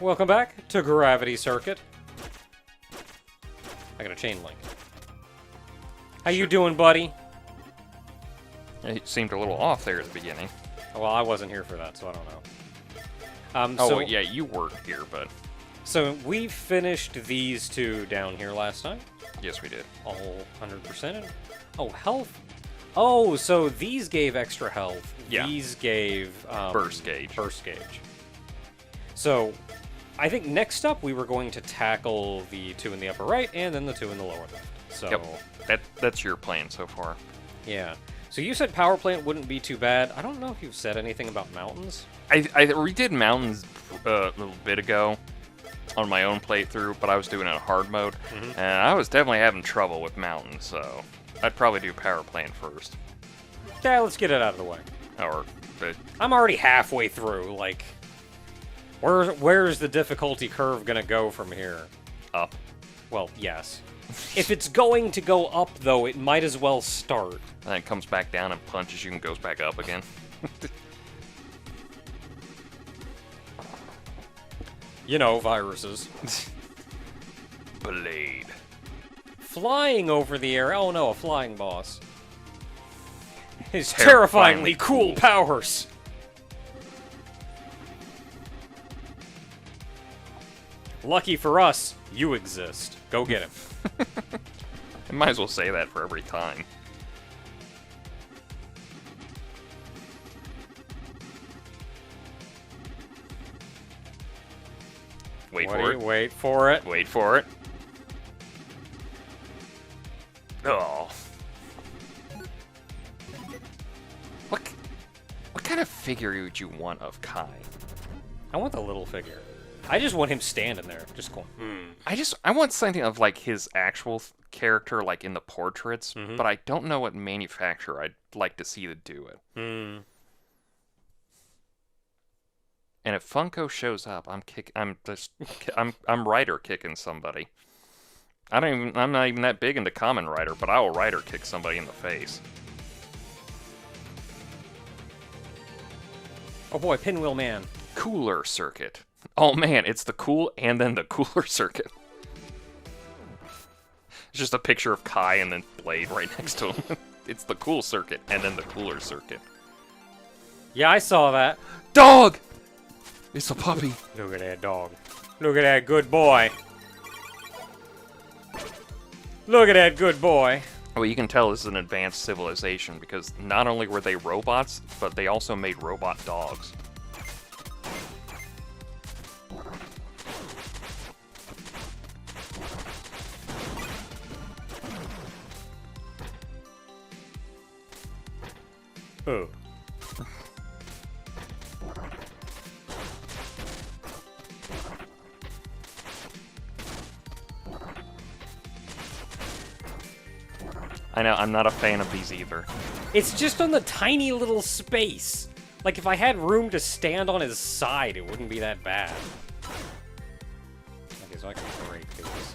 Welcome back to Gravity Circuit. I got a chain link. How you doing, buddy? It seemed a little off there at the beginning. Well, I wasn't here for that, so I don't know. Oh, So, yeah, you weren't here, but So we finished these two down here last time. yes, we did. All 100%. Oh, health. Oh, so these gave extra health. Yeah. These gave Burst gauge. Burst gauge. So, I think next up we were going to tackle the two in the upper right and then the two in the lower left. So, Yep. That's your plan so far. yeah. So you said power plant wouldn't be too bad. I don't know if you've said anything about mountains. I redid mountains a little bit ago on my own playthrough, but I was doing it in hard mode, and I was definitely having trouble with mountains, so I'd probably do power plant first. Yeah, let's get it out of the way. But I'm already halfway through. Like, where's the difficulty curve gonna go from here? up. Well, yes. If it's going to go up, though, it might as well start. And then it comes back down and punches you and goes back up again. You know, viruses. Blade. Flying over the air. Oh no, a flying boss. His Terrifyingly terrifyingly cool powers. Lucky for us, you exist. Go get him. I might as well say that for every time. Wait for it. Wait for it. Wait for it. Oh. What kind of figure would you want of Kai? I want the little figure. I just want him standing there, just going, I want something of like his actual character, like in the portraits, but I don't know what manufacturer I'd like to see to do it. And if Funko shows up, I'm Rider kicking somebody. I'm not even that big into Kamen Rider, but I will Rider kick somebody in the face. Oh boy, Pinwheel Man. Cooler circuit. Oh man, it's the cool and then the cooler circuit. It's just a picture of Kai and then Blade right next to him. It's the cool circuit and then the cooler circuit. Yeah, I saw that. Dog! It's a puppy. Look at that dog. Look at that good boy. Look at that good boy. Well, you can tell this is an advanced civilization because not only were they robots, but they also made robot dogs. Oh. I know, I'm not a fan of these either. It's just on the tiny little space. Like, if I had room to stand on his side, it wouldn't be that bad. Okay, so I can break these.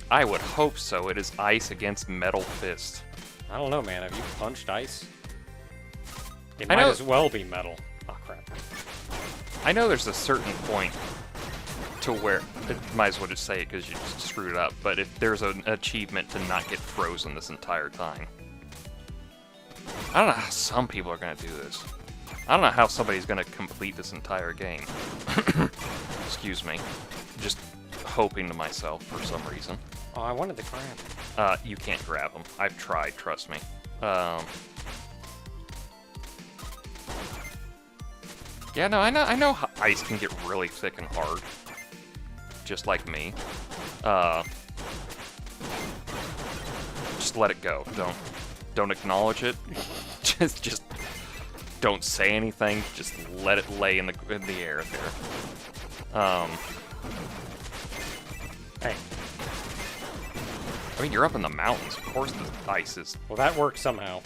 I would hope so. It is ice against metal fist. I don't know, man. Have you punched ice? It I might know- as well be metal. Oh, crap. I know there's a certain point to where, might as well just say it because you just screwed it up, but if there's an achievement to not get frozen this entire time. I don't know how some people are going to do this. I don't know how somebody's going to complete this entire game. Excuse me. Just hoping to myself for some reason. Oh, I wanted to grab. You can't grab them. I've tried, trust me. Yeah, no, I know how ice can get really thick and hard. Just like me. Just let it go. Don't acknowledge it. just don't say anything. Just let it lay in the air there. Hey. I mean, you're up in the mountains. Of course, the ice is Well, that worked somehow.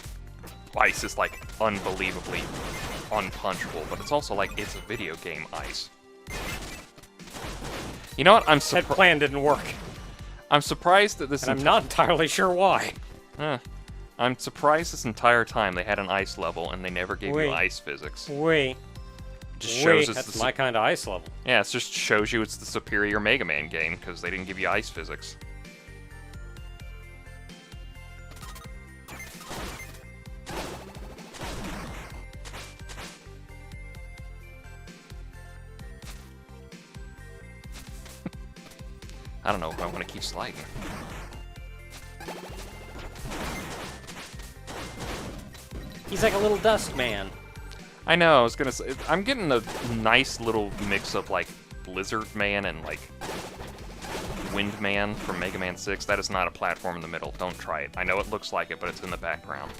like unbelievably unpunchable, but it's also like it's a video game ice. You know what? That plan didn't work. I'm surprised that this. And I'm not entirely sure why. I'm surprised this entire time they had an ice level and they never gave Wait. you ice physics. Wait. Just shows Wait, it's that's my kind of ice level. Yeah, it just shows you it's the superior Mega Man game because they didn't give you ice physics. I don't know if I want to keep sliding. He's like a little dust man. I know, I was gonna say, I'm getting a nice little mix of like Blizzard Man and like Wind Man from Mega Man 6. That is not a platform in the middle. Don't try it. I know it looks like it, but it's in the background.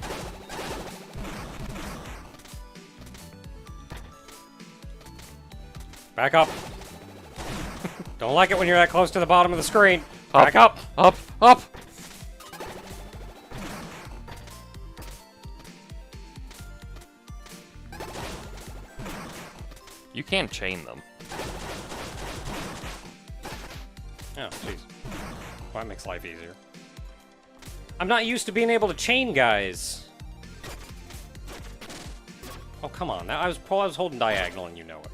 Back up. Don't like it when you're that close to the bottom of the screen. Back up. Up! Up! You can chain them. Oh, jeez. Well, that makes life easier. I'm not used to being able to chain guys. Oh, come on. I was holding diagonal and you know it.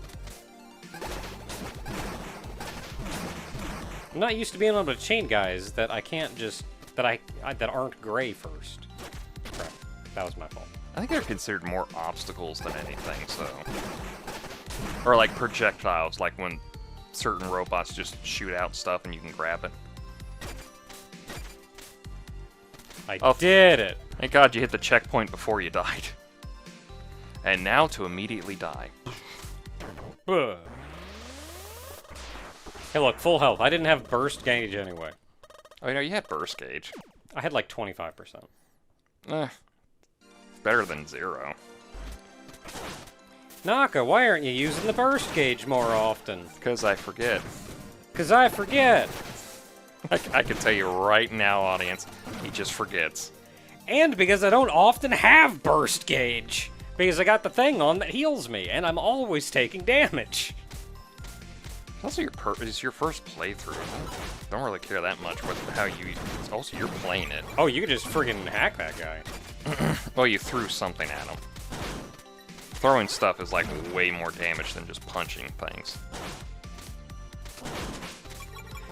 I'm not used to being able to chain guys that I can't just... that aren't gray first. Crap. That was my fault. I think they're considered more obstacles than anything, so... Or like projectiles, like when certain robots just shoot out stuff and you can grab it. I did it! Thank God you hit the checkpoint before you died. And now to immediately die. Ugh. Hey, look, full health. I didn't have burst gauge anyway. Oh, you know, you had burst gauge. I had like 25%. Better than 0. Naka, why aren't you using the burst gauge more often? Because I forget. 'Cause I forget. I can tell you right now, audience, he just forgets. And because I don't often have burst gauge. Because I got the thing on that heals me, and I'm always taking damage. Also, it's your first playthrough. Don't really care that much with how you... Also, you're playing it. Oh, you could just friggin' hack that guy. Well, you threw something at him. Throwing stuff is like way more damage than just punching things.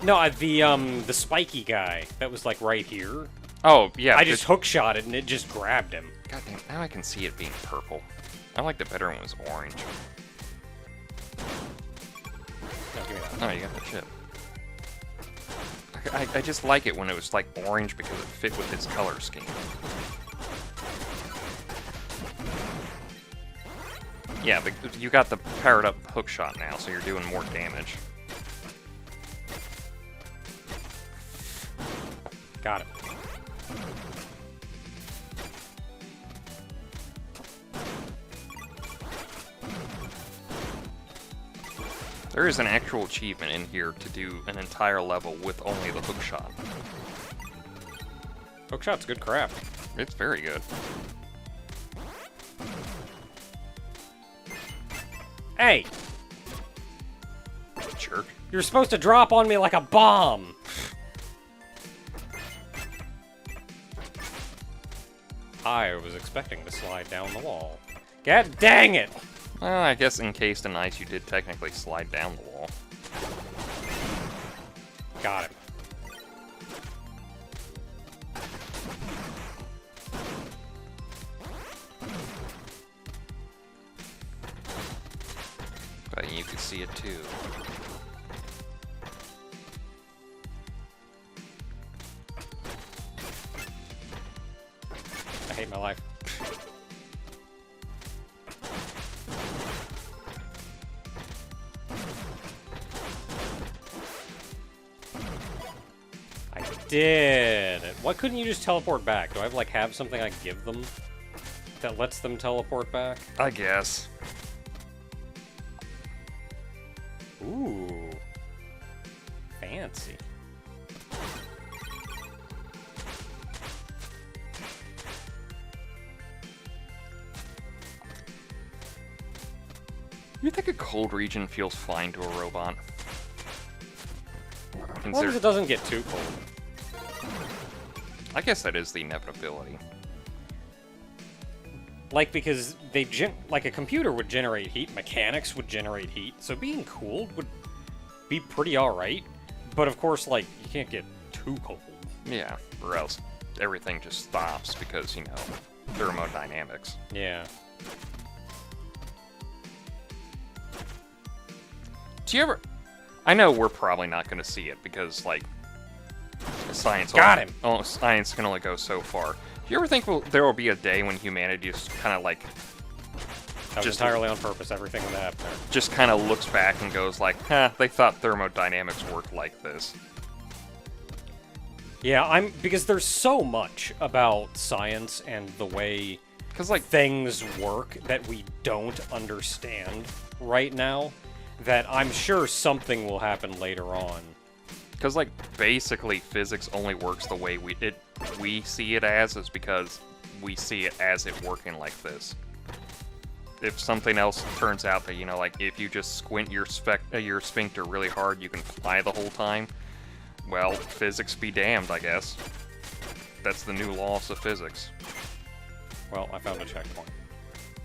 No, the spiky guy that was like right here. Oh, yeah. I just hookshot it and it just grabbed him. God damn, now I can see it being purple. I liked it better when it was orange. No, give me that. Oh, you got the chip. I just like it when it was like orange because it fit with his color scheme. Yeah, but you got the powered up hook shot now, so you're doing more damage. Got it. There is an actual achievement in here to do an entire level with only the hook shot. Hookshot's good crap. It's very good. Hey! Jerk. You're supposed to drop on me like a bomb! I was expecting to slide down the wall. God dang it! Well, I guess encased in ice, you did technically slide down the wall. Got him. But you could see it too. I hate my life. I did it. Why couldn't you just teleport back? Do I have something I give them that lets them teleport back? I guess. Ooh. Fancy. You think a cold region feels fine to a robot? As long as it doesn't get too cold. I guess that is the inevitability. Like, because like a computer would generate heat, mechanics would generate heat, so being cooled would be pretty alright. But of course, like, you can't get too cold. Yeah, or else everything just stops because, you know, thermodynamics. Yeah. Do you ever... I know we're probably not going to see it because, like, science science can only go so far. Do you ever think there will be a day when humanity is kind of like... That was just entirely on purpose, everything that happened there. Just kind of looks back and goes like, huh, they thought thermodynamics worked like this. Yeah, because there's so much about science and the way like things work that we don't understand right now, that I'm sure something will happen later on. Because, like, basically physics only works the way we see it as, is because we see it as it working like this. If something else turns out that, you know, like, if you just squint your sphincter really hard, you can fly the whole time, well, physics be damned, I guess. That's the new laws of physics. Well, I found a checkpoint,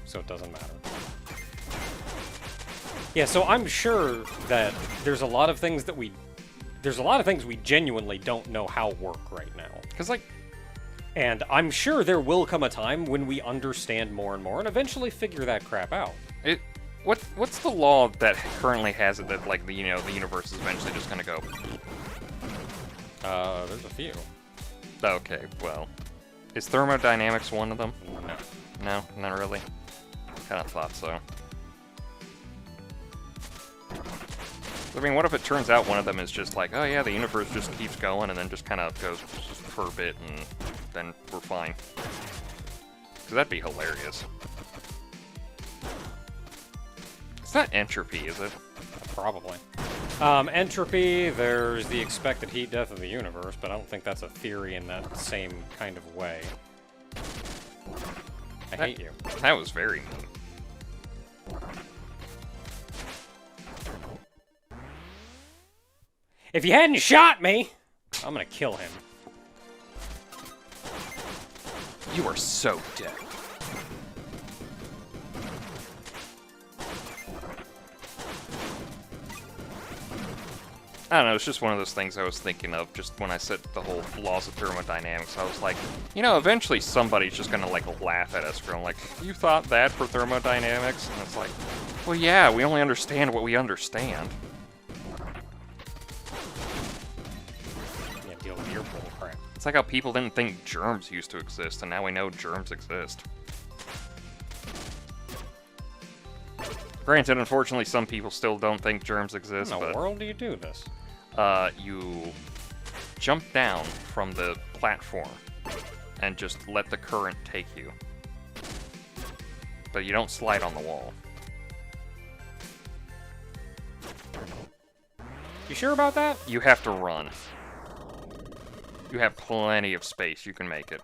so it doesn't matter. Yeah, so I'm sure that there's a lot of things we genuinely don't know how work right now. Because, like... And I'm sure there will come a time when we understand more and more and eventually figure that crap out. What's the law that currently has it that, like, the universe is eventually just gonna go... There's a few. Okay, well... Is thermodynamics one of them? No. No, not really. Kinda thought so. I mean, what if it turns out one of them is just like, oh yeah, the universe just keeps going and then just kind of goes for a bit and then we're fine. Because that'd be hilarious. It's not entropy, is it? Probably. Entropy, there's the expected heat death of the universe, but I don't think that's a theory in that same kind of way. I hate you. That was very mean. If you hadn't shot me, I'm gonna kill him. You are so dead. I don't know, it's just one of those things I was thinking of just when I said the whole laws of thermodynamics. I was like, you know, eventually somebody's just gonna, like, laugh at us for like, you thought that for thermodynamics? And it's like, well, yeah, we only understand what we understand. Yeah, deal with your bull crap. It's like how people didn't think germs used to exist, and now we know germs exist. Granted, unfortunately, some people still don't think germs exist, How in the world do you do this? You jump down from the platform and just let the current take you. But you don't slide on the wall. You sure about that? You have to run. You have plenty of space. You can make it.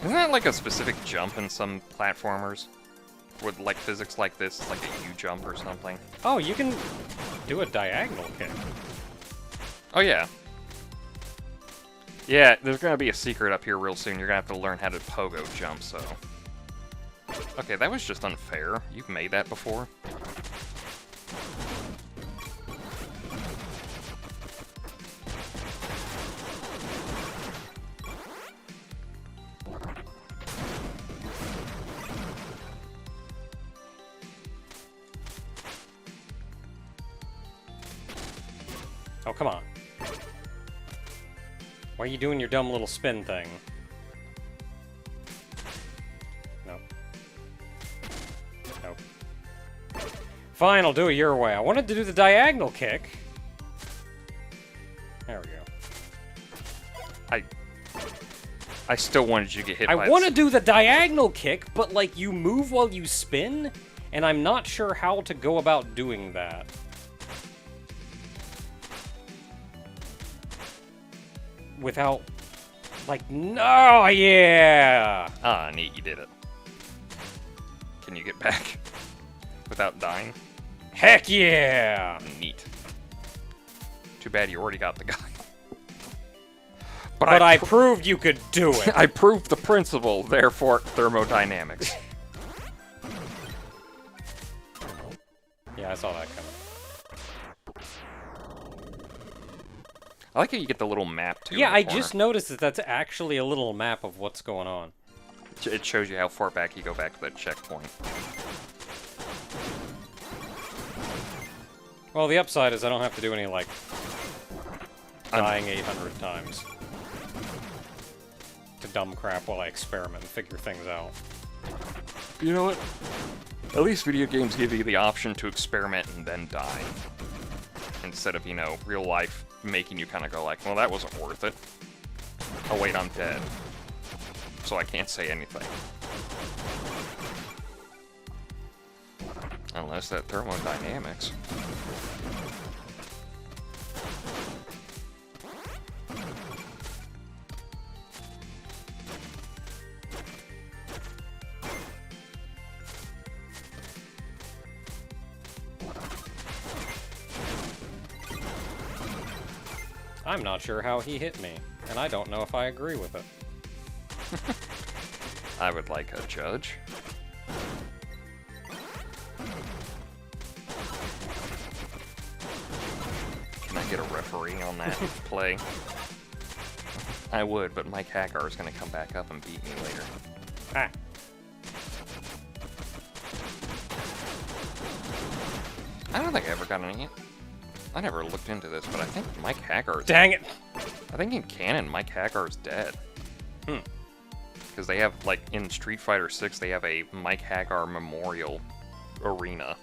Isn't that like a specific jump in some platformers? With like physics like this, it's like a U-jump or something. Oh, you can do a diagonal kick. Oh yeah. Yeah, there's gonna be a secret up here real soon. You're gonna have to learn how to pogo jump, so... Okay, that was just unfair. You've made that before. Oh, come on. Why are you doing your dumb little spin thing? Nope. Nope. Fine, I'll do it your way. I wanted to do the diagonal kick. There we go. I still wanted you to get hit by I want to do the diagonal kick, but, like, you move while you spin, and I'm not sure how to go about doing that. Without, like, no, yeah! Ah, neat, you did it. Can you get back without dying? Heck yeah! Neat. Too bad you already got the guy. But I proved you could do it. I proved the principle, therefore thermodynamics. Yeah, I saw that coming. I like how you get the little map, too. Yeah, I just noticed that that's actually a little map of what's going on. It shows you how far back you go back to that checkpoint. Well, the upside is I don't have to do any, like, dying 800 times to dumb crap while I experiment and figure things out. You know what? At least video games give you the option to experiment and then die. Instead of, you know, real life making you kind of go like, well, that wasn't worth it. Oh, wait, I'm dead. So I can't say anything. Unless that thermodynamics. I'm not sure how he hit me, and I don't know if I agree with it. I would like a judge. Can I get a referee on that play? I would, but Mike Hagar is going to come back up and beat me later. Ah. I don't think I ever got any. I never looked into this, but I think Mike Hagar. Dang it! I think in canon, Mike Hagar is dead. Hmm. Because they have, like, in Street Fighter 6, they have a Mike Hagar memorial arena.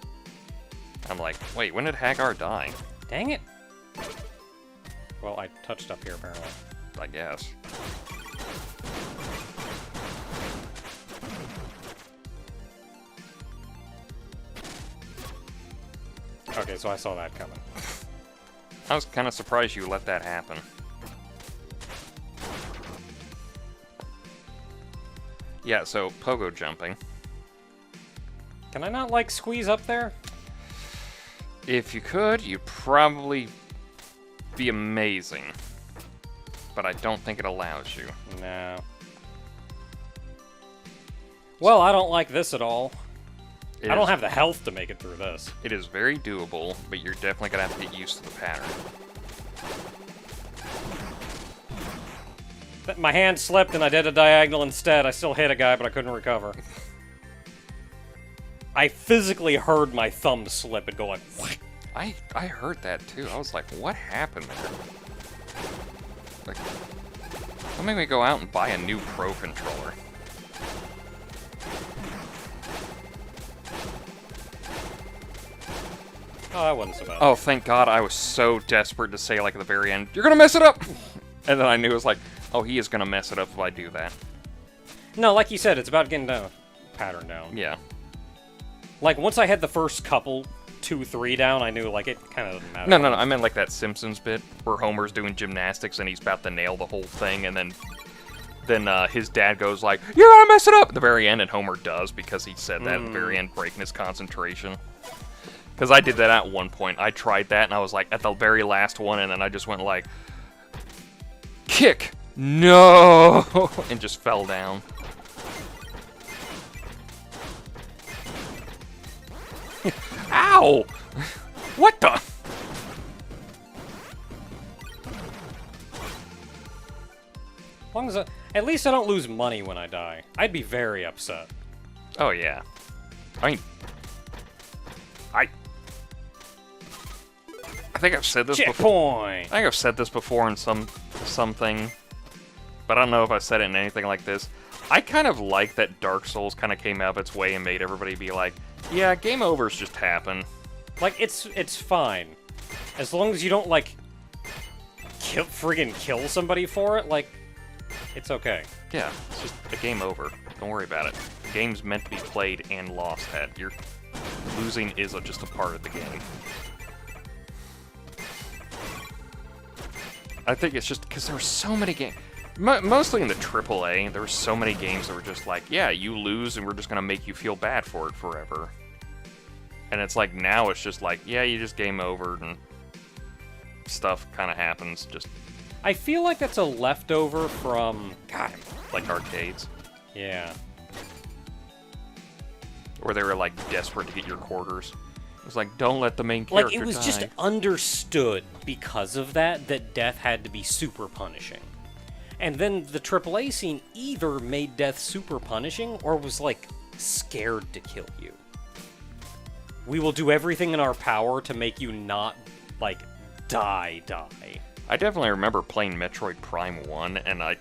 I'm like, wait, when did Hagar die? Dang it! Well, I touched up here, apparently. I guess. Okay, so I saw that coming. I was kind of surprised you let that happen. Yeah, so pogo jumping. Can I not, like, squeeze up there? If you could, you'd probably be amazing. But I don't think it allows you. No. Well, I don't like this at all. I don't have the health to make it through this. It is very doable, but you're definitely going to have to get used to the pattern. My hand slipped and I did a diagonal instead. I still hit a guy, but I couldn't recover. I physically heard my thumb slip and go like, what? I heard that too. I was like, what happened there? Like, don't make me go out and buy a new Pro controller. Oh, that wasn't so bad. Oh, thank God, I was so desperate to say, like, at the very end, you're gonna mess it up! And then I knew it was like, oh, he is gonna mess it up if I do that. No, like you said, it's about getting the pattern down. Yeah. Like, once I had the first couple, 2, 3 down, I knew, like, it kind of doesn't matter. No, I meant like that Simpsons bit where Homer's doing gymnastics and he's about to nail the whole thing, and then his dad goes like, you're gonna mess it up! At the very end, and Homer does, because he said that at the very end, breaking his concentration. Because I did that at one point. I tried that, and I was like, at the very last one, and then I just went like, kick! No! And just fell down. Ow! What the? As long as at least I don't lose money when I die. I'd be very upset. Oh, yeah. I mean, I think I've said this before. Checkpoint! I think I've said this before in something, but I don't know if I've said it in anything like this. I kind of like that Dark Souls kind of came out of its way and made everybody be like, yeah, game overs just happen. Like, it's fine. As long as you don't, like, friggin' kill somebody for it, like, it's okay. Yeah, it's just a game over. Don't worry about it. The game's meant to be played and lost at. Losing is just a part of the game. I think it's just because there were so many games, mostly in the AAA, there were so many games that were just like, yeah, you lose and we're just going to make you feel bad for it forever. And it's like, now it's just like, yeah, you just game over. And stuff kind of happens, just I feel like that's a leftover from... God, like arcades. yeah. Or they were, like, desperate to get your quarters. It was like, don't let the main Like, character it was die. just understood because of that death had to be super punishing. And then the AAA scene either made death super punishing or was, like, scared to kill you. We will do everything in our power to make you not, like, die. I definitely remember playing Metroid Prime 1, and I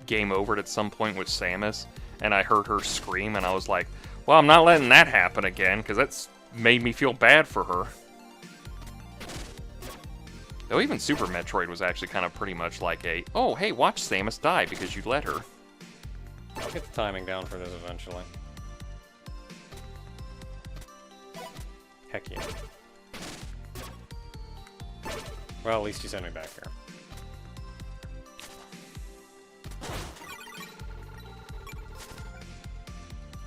game overed at some point with Samus, and I heard her scream, and I was like, well, I'm not letting that happen again, because that's made me feel bad for her. Though even Super Metroid was actually kind of pretty much like a, oh, hey, watch Samus die because you let her. I'll get the timing down for this eventually. Heck yeah. Well, at least you sent me back here.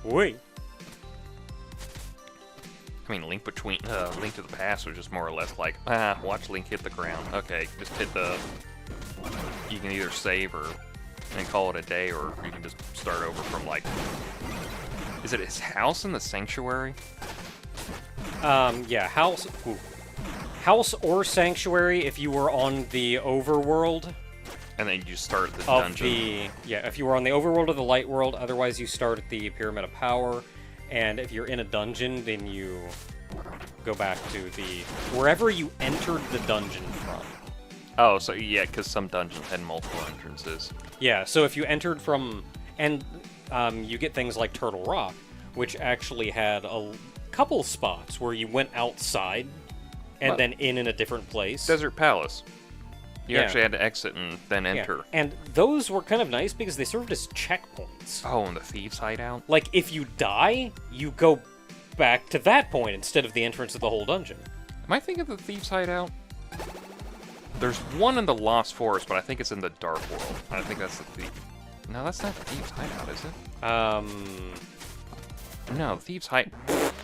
Wait. I mean, Link to the Past was just more or less like, watch Link hit the ground. Okay, just hit the... You can either save or and call it a day, or you can just start over from, like... Is it his house in the Sanctuary? Yeah, house... Ooh. House or Sanctuary if you were on the overworld. And then you just start the Of dungeon. yeah, if you were on the overworld or the light world, otherwise you start at the Pyramid of Power. And if you're in a dungeon, then you go back to the... wherever you entered the dungeon from. Oh, so yeah, because some dungeons had multiple entrances. Yeah, so if you entered from... And you get things like Turtle Rock, which actually had a couple spots where you went outside and then in a different place. Desert Palace. You Yeah. actually had to exit and then enter. Yeah. And those were kind of nice because they served as checkpoints. Oh, and the Thieves' Hideout? Like, if you die, you go back to that point instead of the entrance of the whole dungeon. Am I thinking of the Thieves' Hideout? There's one in the Lost Forest, but I think it's in the Dark World. I think that's the Thief. No, that's not the Thieves' Hideout, is it? No, Thieves' Hideout...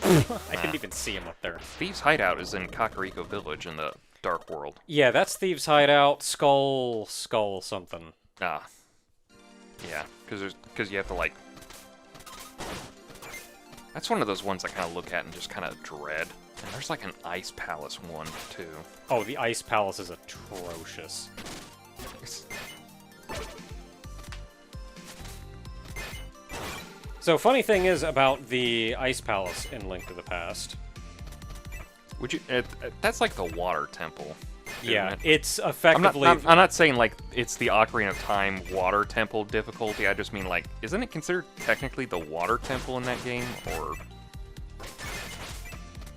I couldn't even see him up there. Thieves' Hideout is in Kakariko Village in the Dark World. Yeah, that's Thieves' Hideout, Skull something. Ah. Yeah, because you have to, like... That's one of those ones I kind of look at and just kind of dread. And there's, like, an Ice Palace one, too. Oh, the Ice Palace is atrocious. So, funny thing is about the Ice Palace in Link to the Past. Would you? That's like the water temple. Yeah, isn't it? it's effectively... I'm not saying, like, it's the Ocarina of Time water temple difficulty. I just mean, like, isn't it considered technically the water temple in that game? Or...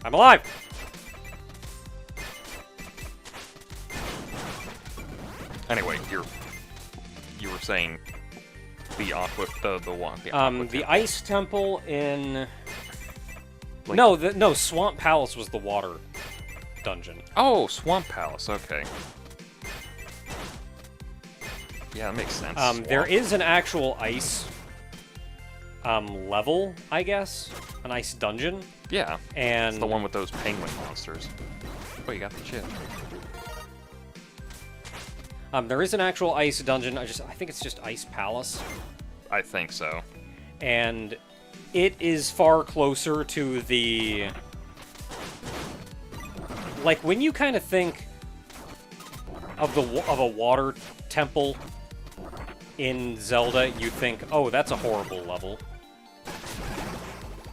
I'm alive! Anyway, you were saying the aqua... the one... The, The Ice Temple in... Like- No, Swamp Palace was the water dungeon. Oh, Swamp Palace, okay. Yeah, that makes sense. There Swamp. is an actual ice level, I guess. An ice dungeon. Yeah, And it's the one with those penguin monsters. Oh, you got the chip. there is an actual ice dungeon. I think it's just Ice Palace. I think so. And it is far closer to the... Like, when you kind of think of a water temple in Zelda, you think, oh, that's a horrible level.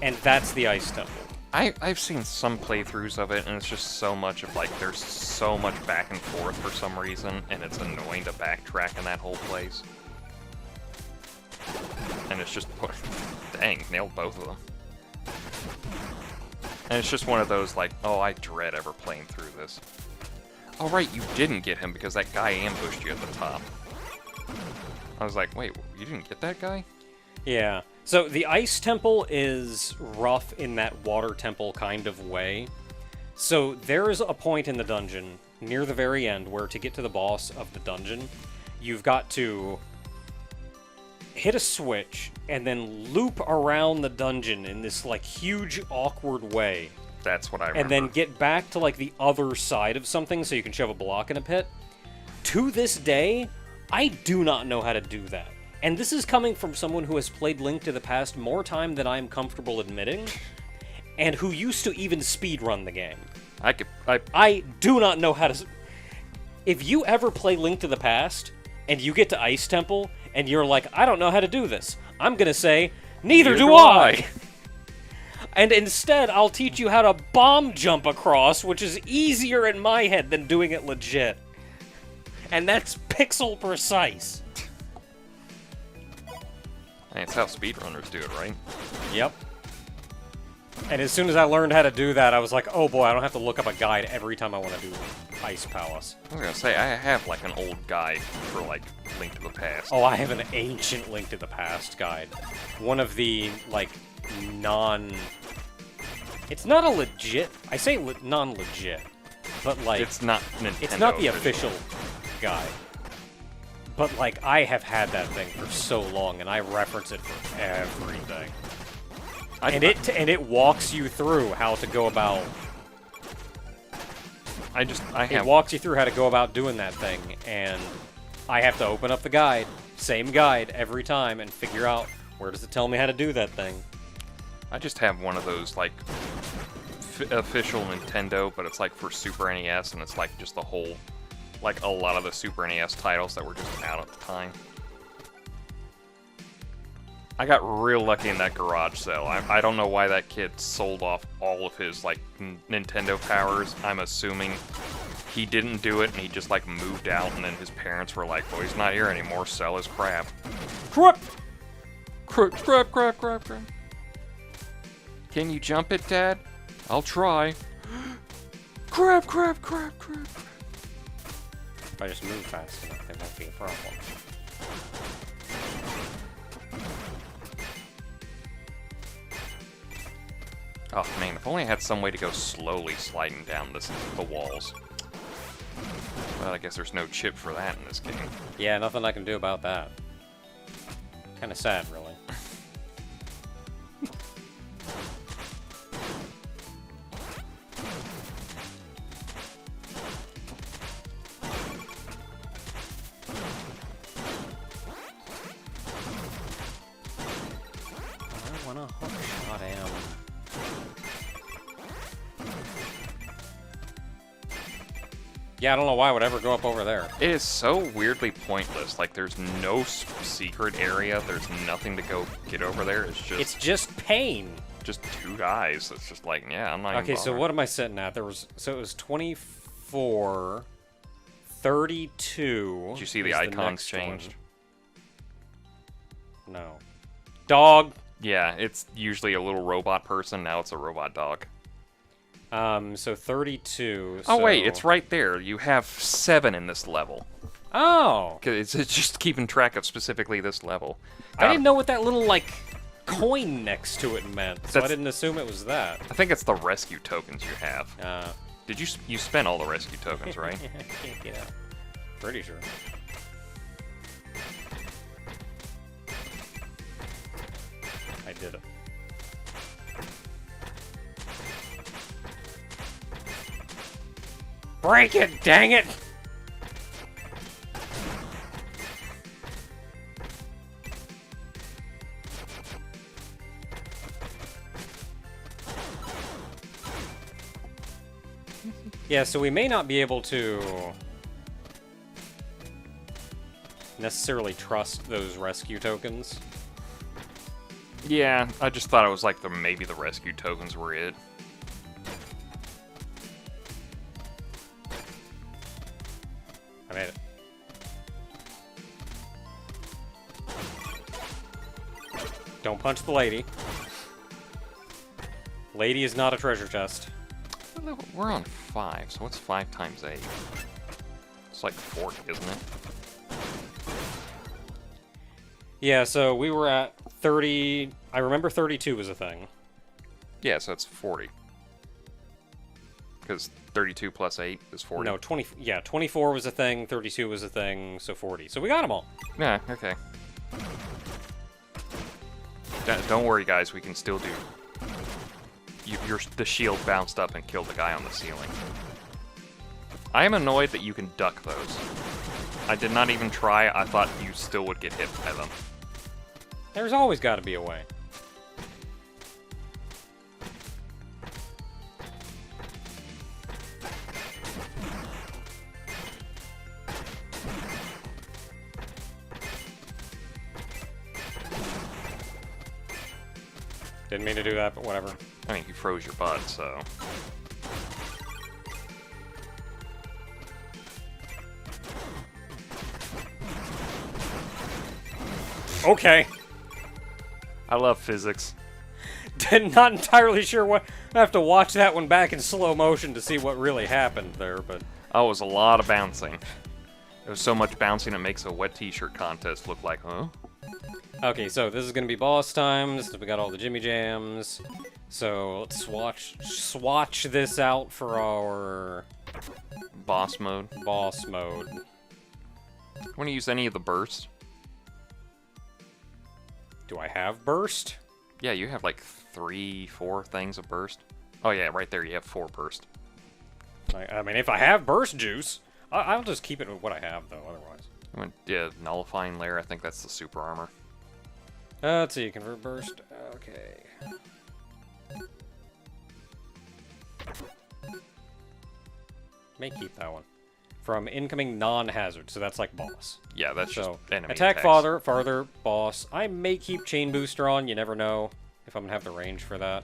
And that's the Ice Temple. I've seen some playthroughs of it, and it's just so much of, like, there's so much back and forth for some reason, and it's annoying to backtrack in that whole place. And it's just... Dang, nailed both of them. And it's just one of those, like, oh, I dread ever playing through this. Oh, right, you didn't get him because that guy ambushed you at the top. I was like, wait, you didn't get that guy? Yeah. So the Ice Temple is rough in that water temple kind of way. So there is a point in the dungeon near the very end where to get to the boss of the dungeon, you've got to hit a switch and then loop around the dungeon in this like huge awkward way That's what I remember. and then get back to like the other side of something so you can shove a block in a pit. To this day, I do not know how to do that. And this is coming from someone who has played Link to the Past more time than I am comfortable admitting, and who used to even speedrun the game. I do not know how to... If you ever play Link to the Past, and you get to Ice Temple, and you're like, I don't know how to do this, I'm gonna say, neither do I! And instead, I'll teach you how to bomb jump across, which is easier in my head than doing it legit. And that's pixel precise. It's how speedrunners do it, right? Yep. And as soon as I learned how to do that, I was like, oh boy, I don't have to look up a guide every time I want to do Ice Palace. I was gonna say, I have like an old guide for like Link to the Past. Oh, I have an ancient Link to the Past guide. One of the, like, It's not a legit... I say non-legit, but like... It's not Nintendo. It's not the official guide. But, like, I have had that thing for so long, and I reference it for everything. And it walks you through how to go about... It walks you through how to go about doing that thing, and I have to open up the guide, same guide every time, and figure out where does it tell me how to do that thing. I just have one of those, like, official Nintendo, but it's, like, for Super NES, and it's, like, just the whole... Like, a lot of the Super NES titles that were just out at the time. I got real lucky in that garage sale. I don't know why that kid sold off all of his, like, Nintendo powers. I'm assuming he didn't do it, and he just, like, moved out, and then his parents were like, well, he's not here anymore, sell his crap. Crap! Crap. Can you jump it, Dad? I'll try. Crap. If I just move fast enough, it won't be a problem. Oh man, if only I had some way to go slowly sliding down the walls. But I guess there's no chip for that in this game. Yeah, nothing I can do about that. Kinda sad, really. Yeah, I don't know why I would ever go up over there. It is so weirdly pointless. Like, there's no secret area. There's nothing to go get over there. It's just pain. Just two guys. It's just like, yeah, I'm not even Okay, so bothered. what am I sitting at? It was 24, 32. Did you see the icons changed? No. Dog. Yeah, it's usually a little robot person. Now it's a robot dog. So 32. Oh, wait, it's right there. You have 7 in this level. Oh! It's just keeping track of specifically this level. I didn't know what that little, like, coin next to it meant, so I didn't assume it was that. I think it's the rescue tokens you have. Did you spent all the rescue tokens, right? I can't get out. Pretty sure. I did it. Break it, dang it! Yeah, so we may not be able to necessarily trust those rescue tokens. Yeah, I just thought it was like maybe the rescue tokens were it. I made it. Don't punch the lady. Lady is not a treasure chest. We're on 5, so what's 5 times 8? It's like 40, isn't it? Yeah, so we were at 30... I remember 32 was a thing. Yeah, so it's 40. Because 32 plus 8 is 40. No, 20... Yeah, 24 was a thing, 32 was a thing, so 40. So we got them all. Yeah, okay. Don't worry, guys, we can still do. the shield bounced up and killed the guy on the ceiling. I am annoyed that you can duck those. I did not even try. I thought you still would get hit by them. There's always got to be a way. Didn't mean to do that, but whatever. I mean, you froze your butt, so... Okay. I love physics. Not entirely sure what... I have to watch that one back in slow motion to see what really happened there, but... Oh, it was a lot of bouncing. There was so much bouncing it makes a wet t-shirt contest look like, huh? Okay, so this is gonna be boss time. We got all the Jimmy Jams. So let's swatch this out for our... Boss mode. Boss mode. Want to use any of the bursts? Do I have burst? Yeah, you have like 3, 4 things of burst. Oh yeah, right there you have 4 burst. I mean, if I have burst juice, I'll just keep it with what I have, though, otherwise. Yeah, nullifying layer, I think that's the super armor. Let's see, convert burst. Okay. May keep that one. From incoming non-hazard, so that's like boss. Yeah, that's so, just enemy attack attacks. farther, boss. I may keep chain booster on, you never know if I'm gonna have the range for that.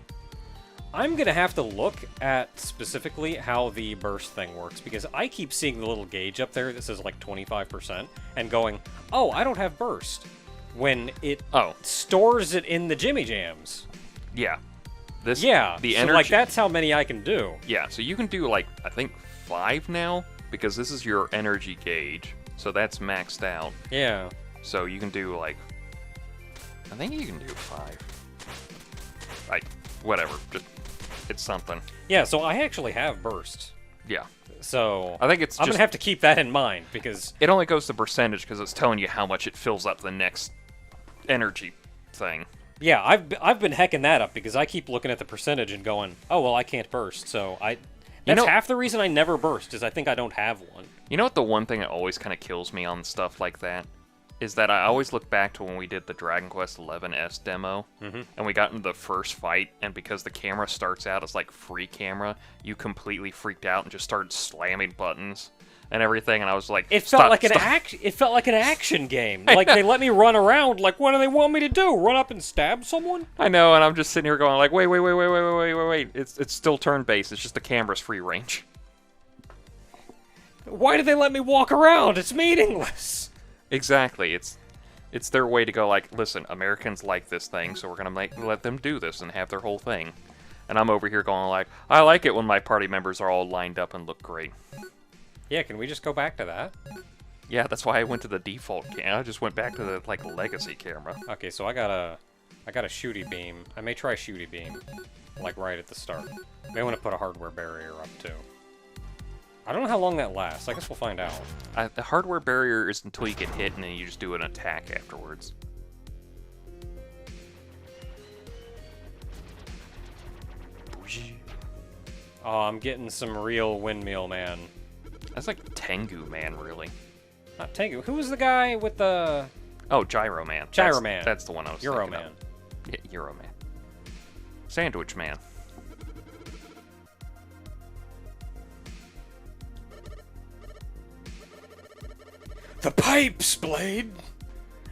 I'm gonna have to look at specifically how the burst thing works, because I keep seeing the little gauge up there that says like 25%, and going, oh, I don't have burst, when it stores it in the Jimmy Jams. Yeah. The so energy... like that's how many I can do. Yeah, so you can do like, I think 5 now, because this is your energy gauge, so that's maxed out. Yeah. So you can do like, I think you can do 5. Like, whatever, just, it's something. Yeah, so I actually have burst. Yeah. So I think it's I'm gonna have to keep that in mind, because it only goes to percentage because it's telling you how much it fills up the next energy thing. Yeah, I've been hecking that up because I keep looking at the percentage and going, oh well, I can't burst, so that's half the reason I never burst, is I think I don't have one. You know what the one thing that always kind of kills me on stuff like that? Is that I always look back to when we did the Dragon Quest XI-S demo, and we got into the first fight, and because the camera starts out as like free camera, you completely freaked out and just started slamming buttons and everything, and I was like, it felt like an action game. Like they let me run around. Like, what do they want me to do? Run up and stab someone? I know, and I'm just sitting here going like, wait. It's still turn-based. It's just the camera's free range. Why did they let me walk around? It's meaningless. Exactly. It's their way to go like, listen, Americans like this thing, so we're gonna let them do this and have their whole thing. And I'm over here going like, I like it when my party members are all lined up and look great. Yeah, can we just go back to that? Yeah, that's why I went to the default camera. I just went back to the like legacy camera. Okay, so I got a shooty beam. I may try shooty beam, like right at the start. May want to put a hardware barrier up too. I don't know how long that lasts. I guess we'll find out. The hardware barrier is until you get hit, and then you just do an attack afterwards. Oh, I'm getting some real Windmill Man. That's like Tengu Man, really. Not Tengu. Who was the guy with the... Oh, Gyro Man. Gyro Man. That's the one I was Euro thinking Man. of. Yeah, Euro Man. Sandwich Man. The pipes, Blade!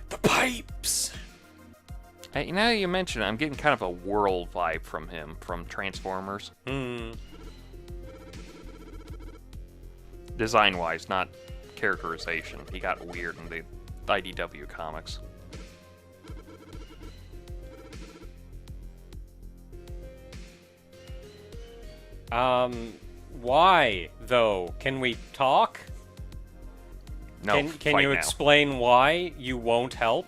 The pipes! Hey, now that you mention it, I'm getting kind of a Whirl vibe from him, from Transformers. Design-wise, not characterization. He got weird in the IDW comics. Why, though? Can we talk? No, Can you explain why you won't help?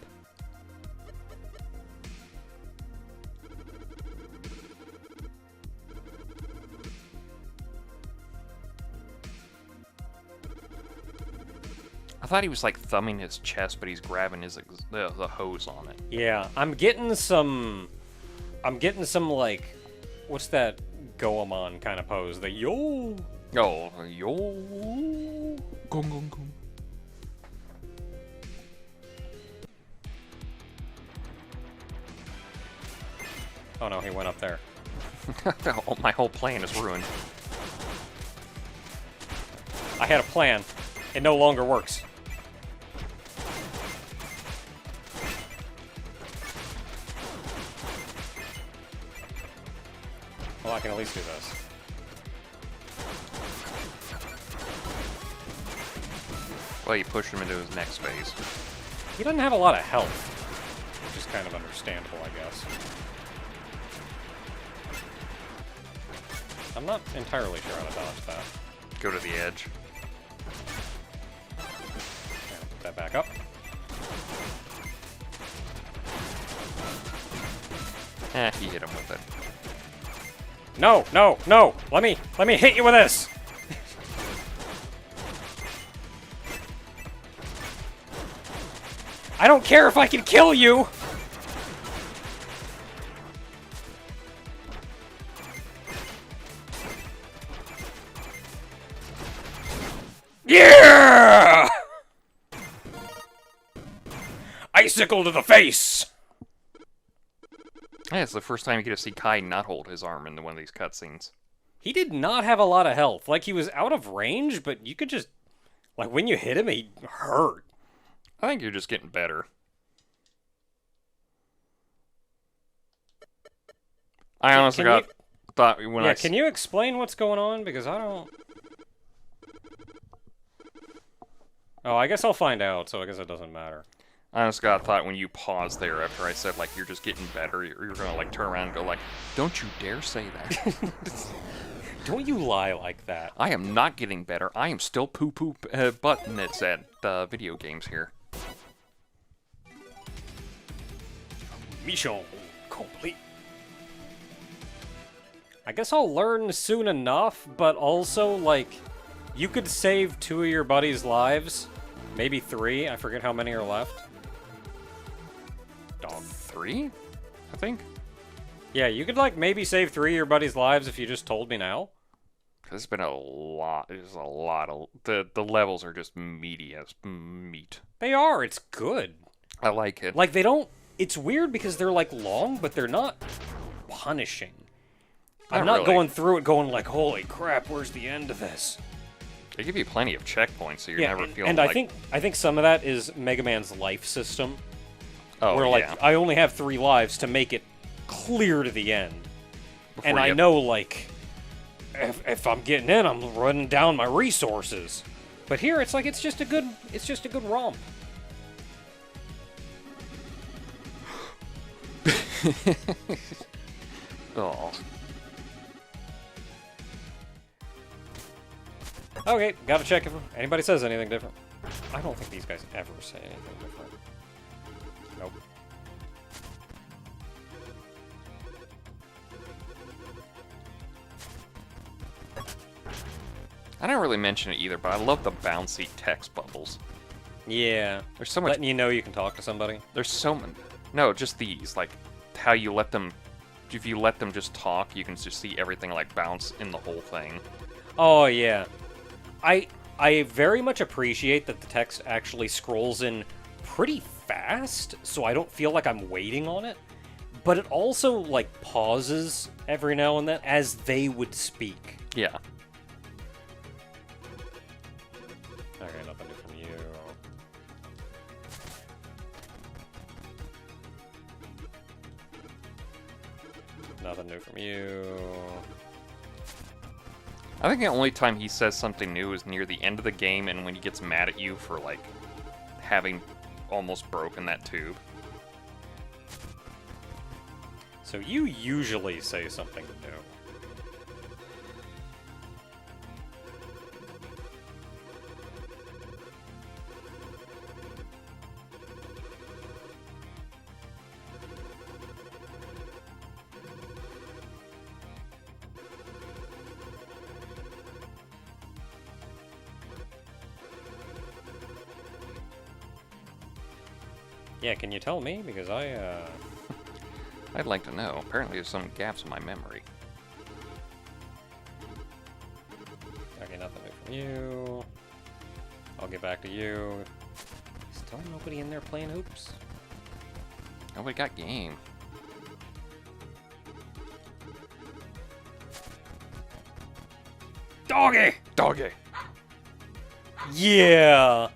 I thought he was like thumbing his chest, but he's grabbing the hose on it. Yeah, I'm getting some like what's that Goemon kind of pose? The yo. Oh, yo. Gong, gong, gong. Oh no, he went up there. Oh, my whole plan is ruined. I had a plan. It no longer works. Well, I can at least do this. Well, you push him into his next phase. He doesn't have a lot of health, which is kind of understandable, I guess. I'm not entirely sure how to dodge that. Go to the edge. Yeah, put that back up. He hit him with it. No, no, no! Let me hit you with this! I don't care if I can kill you! Yeah! Icicle to the face! Yeah, it's the first time you get to see Kai not hold his arm in one of these cutscenes. He did not have a lot of health. Like, he was out of range, but you could just... Like, when you hit him, he hurt. I think you're just getting better. I honestly thought when Yeah, can you explain what's going on? Because I don't... Oh, I guess I'll find out, so I guess it doesn't matter. I honestly thought when you paused there after I said, like, you're just getting better, you're gonna, like, turn around and go, like, don't you dare say that. Don't you lie like that. I am not getting better. I am still poo-poo button it's at video games here. Mission complete. I guess I'll learn soon enough, but also, like, you could save 2 of your buddies' lives. Maybe 3. I forget how many are left. Dog. 3? I think? Yeah, you could, like, maybe save 3 of your buddies' lives if you just told me now. There's been a lot. There's a lot of... The levels are just meaty as meat. They are. It's good. I like it. Like, they don't... It's weird because they're, like, long, but they're not punishing. I'm not really. going through it going like, holy crap, where's the end of this? They give you plenty of checkpoints, so you're never feeling and like... I think some of that is Mega Man's life system. Oh, where, like, yeah. I only have 3 lives to make it clear to the end. Before And you I have- know, like, if I'm getting in, I'm running down my resources. But here, it's like, it's just a good romp. Oh. Okay, gotta check if anybody says anything different. I don't think these guys ever say anything different. Nope. I didn't really mention it either, but I love the bouncy text bubbles. Yeah. There's so much... Letting you know you can talk to somebody. There's so many... No, just these. Like, how you let them... If you let them just talk, you can just see everything, like, bounce in the whole thing. Oh, yeah. I very much appreciate that the text actually scrolls in pretty fast, so I don't feel like I'm waiting on it. But it also, like, pauses every now and then as they would speak. Yeah. Okay, nothing new from you. Nothing new from you. I think the only time he says something new is near the end of the game and when he gets mad at you for, like, having almost broken that tube. So you usually say something new. Yeah, can you tell me? Because I'd like to know. Apparently there's some gaps in my memory. you. I'll get back to you. Still nobody in there playing hoops? Nobody got game. Doggy! Doggy! Yeah!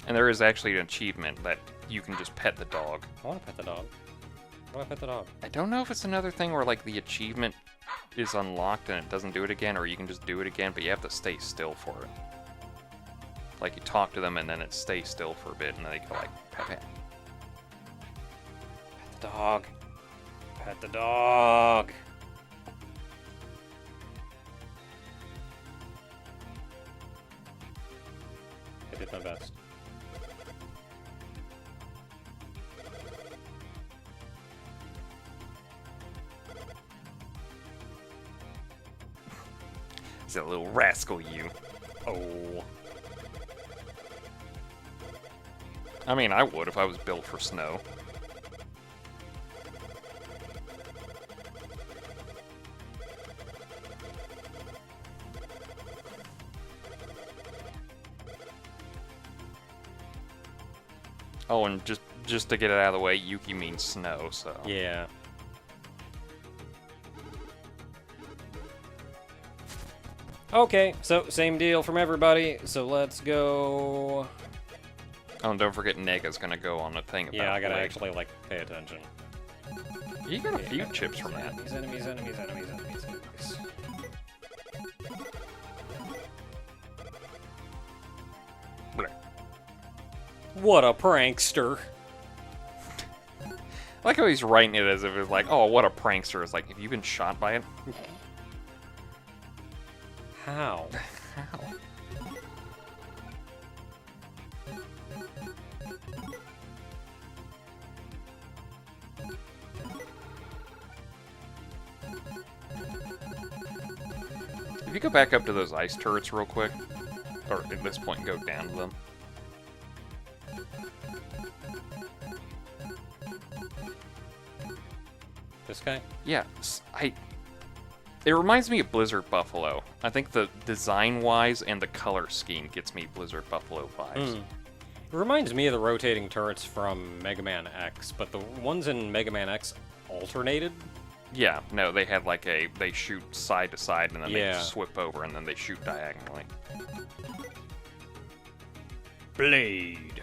And there is actually an achievement that you can just pet the dog. I want to pet the dog. How do I pet the dog? I don't know if it's another thing where, like, the achievement is unlocked and it doesn't do it again, or you can just do it again, but you have to stay still for it. Like, you talk to them and then it stays still for a bit, and then they go like, pet pet. Pet the dog. Pet the dog. I did my best. He's a little rascal, you. Oh. I mean, I would if I was built for snow. Oh, and just to get it out of the way, Yuki means snow, so... Yeah. Okay, so same deal from everybody. So let's go. Oh, and don't forget Nega's gonna go on a thing about Yeah, I gotta Blade. actually like pay attention. You got a few chips from that. Enemies, enemies, enemies, enemies, enemies. Bleh. What a prankster! I like how he's writing it as if it's like, oh, what a prankster. It's like, have you been shot by it? How? How? If you go back up to those ice turrets real quick, or at this point go down to them. This guy? Yeah, it reminds me of Blizzard Buffalo. I think the design-wise and the color scheme gets me Blizzard Buffalo vibes. It reminds me of the rotating turrets from Mega Man X, but the ones in Mega Man X alternated. Yeah, no, they had like they shoot side to side and then Yeah. they swip over and then they shoot diagonally. Blade.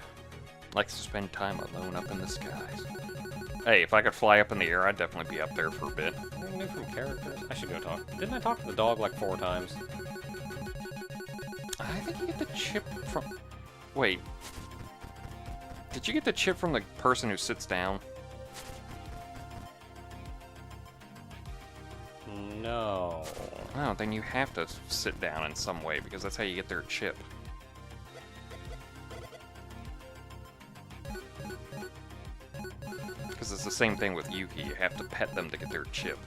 Likes to spend time alone up in the skies. Hey, if I could fly up in the air, I'd definitely be up there for a bit. Anything new from characters? I should go talk. Didn't I talk to the dog like 4 times? I think you get the chip from... Wait. Did you get the chip from the person who sits down? No. Oh, then you have to sit down in some way, because that's how you get their chip. Because it's the same thing with Yuki, you have to pet them to get their chip.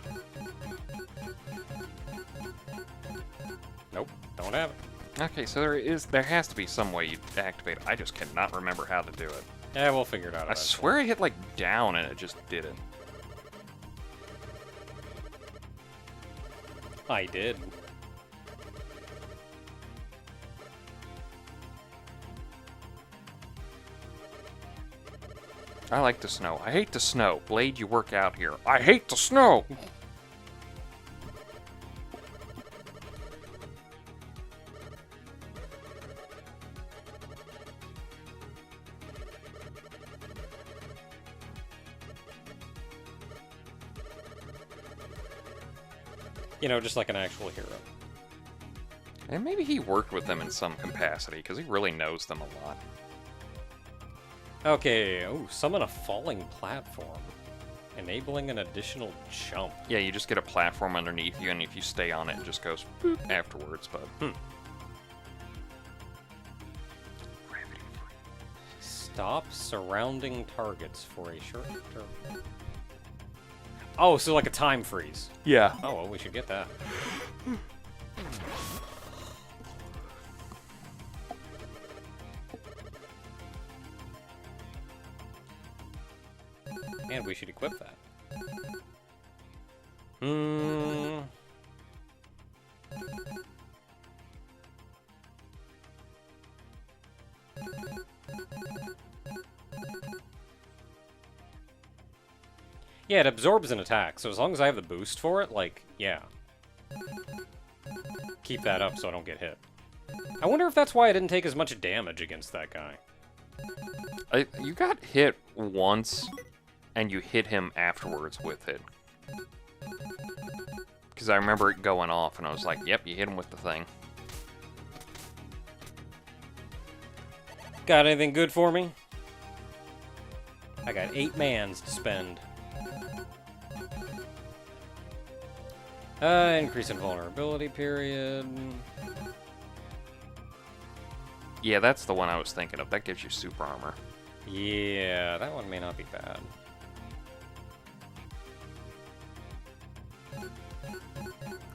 Nope. Don't have it. Okay, so there has to be some way you activate it. I just cannot remember how to do it. Yeah, we'll figure it out. I eventually. swear I hit like down and it just did it. I did. I like the snow. I hate the snow. Blade, you work out here. I hate the snow! You know, just like an actual hero. And maybe he worked with them in some capacity, because he really knows them a lot. Okay, oh, summon a falling platform. Enabling an additional jump. Yeah, you just get a platform underneath you, and if you stay on it, it just goes boop afterwards, but... Gravity free. Stop surrounding targets for a short term. Oh, so like a time freeze. Yeah. Oh, well, we should get that. And we should equip that. Yeah, it absorbs an attack, so as long as I have the boost for it, like, yeah. Keep that up so I don't get hit. I wonder if that's why I didn't take as much damage against that guy. You got hit once, and you hit him afterwards with it. Because I remember it going off, and I was like, yep, you hit him with the thing. Got anything good for me? I got 8 mans to spend. Increase in vulnerability period. Yeah, that's the one I was thinking of. That gives you super armor. Yeah, that one may not be bad.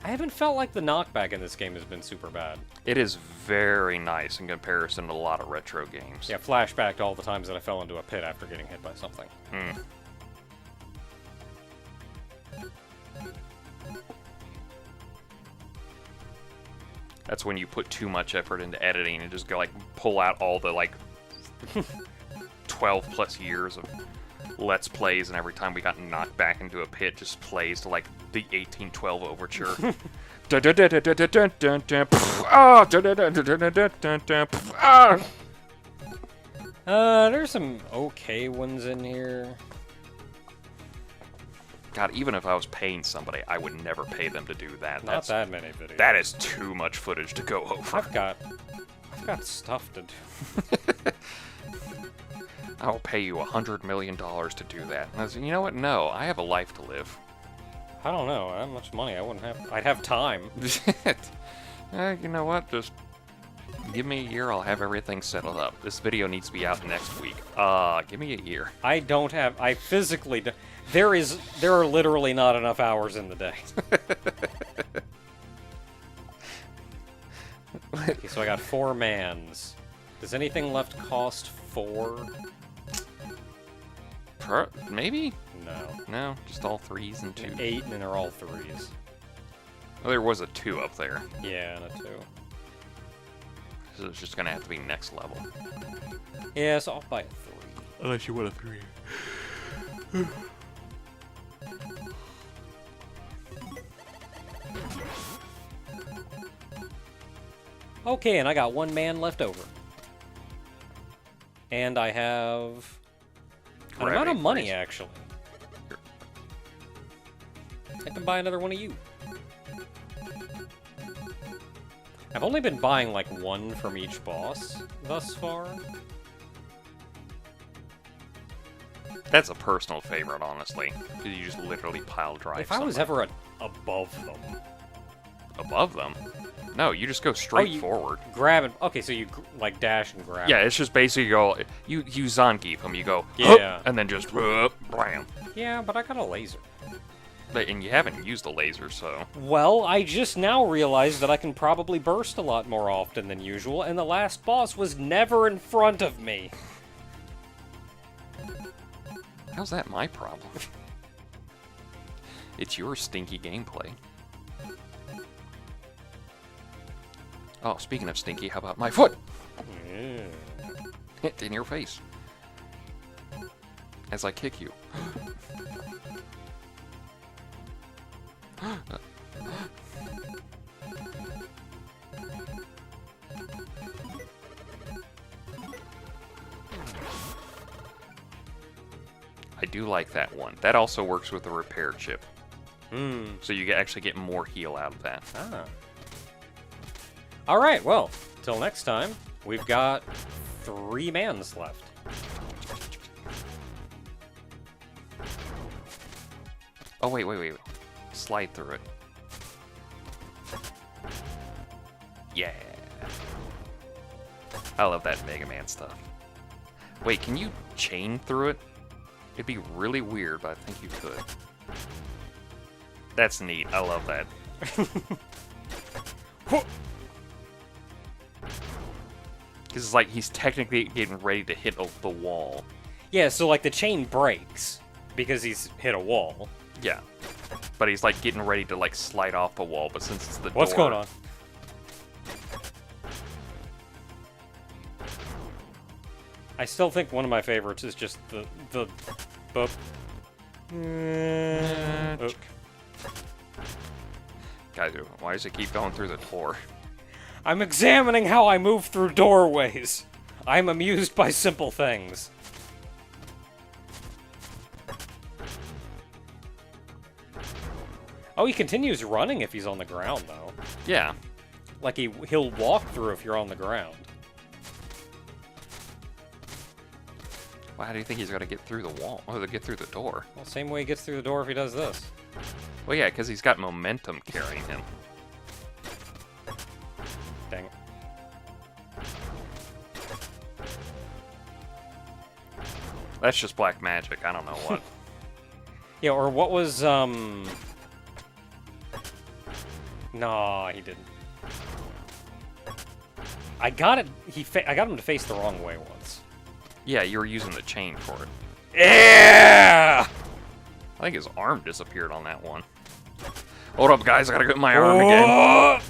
I haven't felt like the knockback in this game has been super bad. It is very nice in comparison to a lot of retro games. Yeah, flashback to all the times that I fell into a pit after getting hit by something. Hmm. That's when you put too much effort into editing and just go like pull out all the like 12 plus years of Let's Plays, and every time we got knocked back into a pit just plays to like the 1812 overture. There's some okay ones in here. God, even if I was paying somebody, I would never pay them to do that. Not that many videos. That is too much footage to go over. I've got stuff to do. I'll pay you $100 million to do that. And I was, you know what? No, I have a life to live. I don't know. How much money I wouldn't have. I'd have time. You know what? Just give me a year. I'll have everything settled up. This video needs to be out next week. Give me a year. I don't have. I physically. There are literally not enough hours in the day. Okay, so I got 4 mans. Does anything left cost 4? Maybe? No. No, just all 3s and 2s. 8, and then they're all 3s. Well, there was a 2 up there. Yeah, and a 2. So it's just gonna have to be next level. Yeah, so I'll buy a 3. Unless you want a 3. Okay, and I got 1 man left over. And I have an amount of money, actually. I can buy another one of you. I've only been buying like 1 from each boss thus far. That's a personal favorite, honestly. Because you just literally pile drive. If I was ever above them. Above them? No, you just go straight forward. Grab it. Okay, so you like dash and grab. Yeah, it's just basically you Zangief them. You go, yeah, and then just blam. Yeah, but I got a laser. And you haven't used the laser, so. Well, I just now realized that I can probably burst a lot more often than usual, and the last boss was never in front of me. How's that my problem? It's your stinky gameplay. Oh, speaking of stinky, how about my foot? Hit in your face. As I kick you. I do like that one. That also works with the repair chip. So you actually get more heal out of that. Ah. Alright, well, till next time, we've got 3 mans left. Oh, wait. Slide through it. Yeah. I love that Mega Man stuff. Wait, can you chain through it? It'd be really weird, but I think you could. That's neat. I love that. Because it's like he's technically getting ready to hit the wall. Yeah, so like the chain breaks because he's hit a wall. Yeah. But he's like getting ready to like slide off the wall, but since it's the What's door... going on? I still think one of my favorites is just the Oh. Guys, why does it keep going through the door? I'm examining how I move through doorways. I'm amused by simple things. Oh, he continues running if he's on the ground, though. Yeah. Like, he'll walk through if you're on the ground. Why do you think he's got to get through the wall? Or to get through the door? Well, same way he gets through the door if he does this. Well, yeah, because he's got momentum carrying him. Dang it. That's just black magic. I don't know what. Yeah, or what was, No, he didn't. I got it. I got him to face the wrong way once. Yeah, you were using the chain for it. Yeah! I think his arm disappeared on that one. Hold up, guys. I gotta get my arm again.